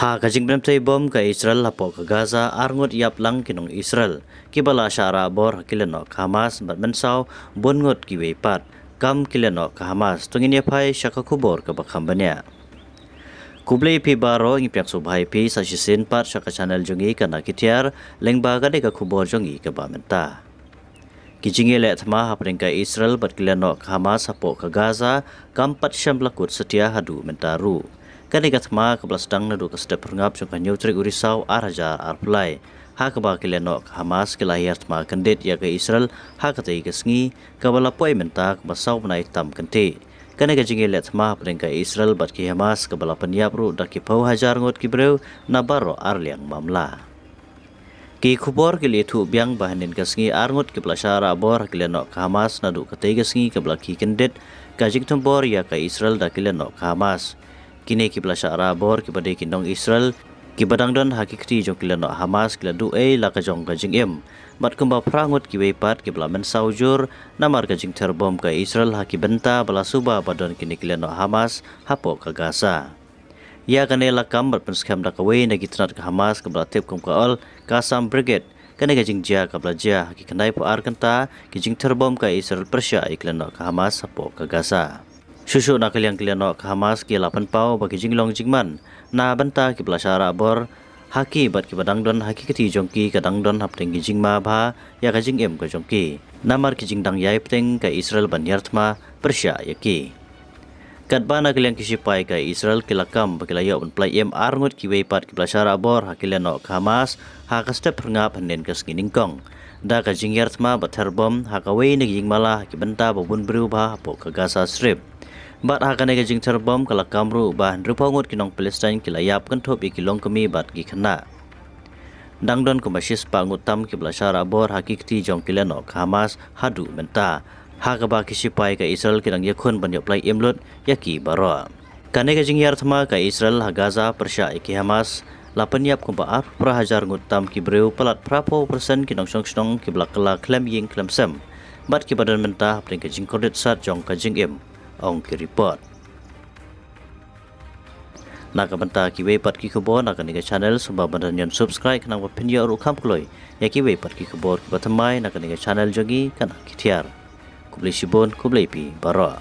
Ha kajing bem bom ka Israel lapo ka Gaza arngot yap lang kinong Israel kibala syara bor kileno Hamas bat mensau bongot kiwe pat kam kileno ka Hamas tungin ya pai syaka kubor ka bakhambanya kublei pi baro ngi pyak subhai pi sa sisin pat syaka channel jongi kana kitiar lengba ga de ka kubor jongi ka ba menta kijingi le thma hapring ka Israel bat kileno ka Hamas hapo ka Gaza kam pat syam lakut setia hadu mentaru kani gatma ke belasdang nadu ke sedap perngap jongka nyutrik urisau araja arplai ha ke bakileno Hamas ke lahir tma kendit ya ke Israel ha ke tei kesngi ke balapoi menta ke basau menai tam kenti kani gajingi let tma pering ke Israel bat ki Hamas ke balapan yapru dak ki pau hajar ngot ki breu nabaro arliang mamla ki kubor ke litu biang bahanin kesngi arngot ke belasara bor kileno Hamas nadu ke tei kesngi ke belaki kendit gajing tempor ya ke Israel dak kileno Hamas kini ki belasya arabor ki badai kinong Israel ki badang don hakikti jong kilano Hamas kila du'e la ka jong kajing im mat kemba prangut ki weipat ki belamen saujur namar kajing terbom ka Israel haki benta bala suba badon kini kilano Hamas hapo ka Gaza ya kane lakam bat penskam da kawe na gitnat ka Hamas ke belatip kum kaol Kasam Brigade kane kajing jia ka belajia haki kanai po arkanta kajing terbom ka Israel persya ikilano ka Hamas hapo ka Gaza Susu nak kalian no ke Hamas ki lapan pau bagi jinglong jingman na banta ki belasara bor haki bat ki badang don haki keti jongki kadang don hapting ki jingma bha ya ka jing em ka jongki namar ki jingdang yai pteng ka Israel ban yartma persya yaki kadbana kalian ki sipai ka Israel ki lakam bagi layo ban play em arngut ki weipat ki belasara bor haki no ke Hamas ha ka step ngap hanen ka skiningkong da ka jing yartma batherbom ha ka wei ni jingmala ki benta babun berubah po ka Gaza Strip bat hakane gajing terbom kala kamru bah rupangut kinong Palestine kilayap kentop ikilong kemi bat gikena dangdon kumasis pangut tam ki belasara bor hakikti jong kileno Hamas hadu menta hakaba kisipai ka Israel kinang yakun banyak play imlut yaki baro kane gajing yar thma ka Israel ha Gaza persya iki Hamas lapan yap kumpa ar prahajar ngutam ki breu palat prapo persen kinong song ki belakala klem ying klem sem bat ki badan menta pring gajing kordit sat jong kajing im ong ki report nak banta ki weipat ki khobor nak ni channel sebab bandan yon subscribe kana opinion ru kham kloi ya ki weipat ki khobor ki batamai nak ni channel jogi kana ki thiar kublai sibon kublai pi baro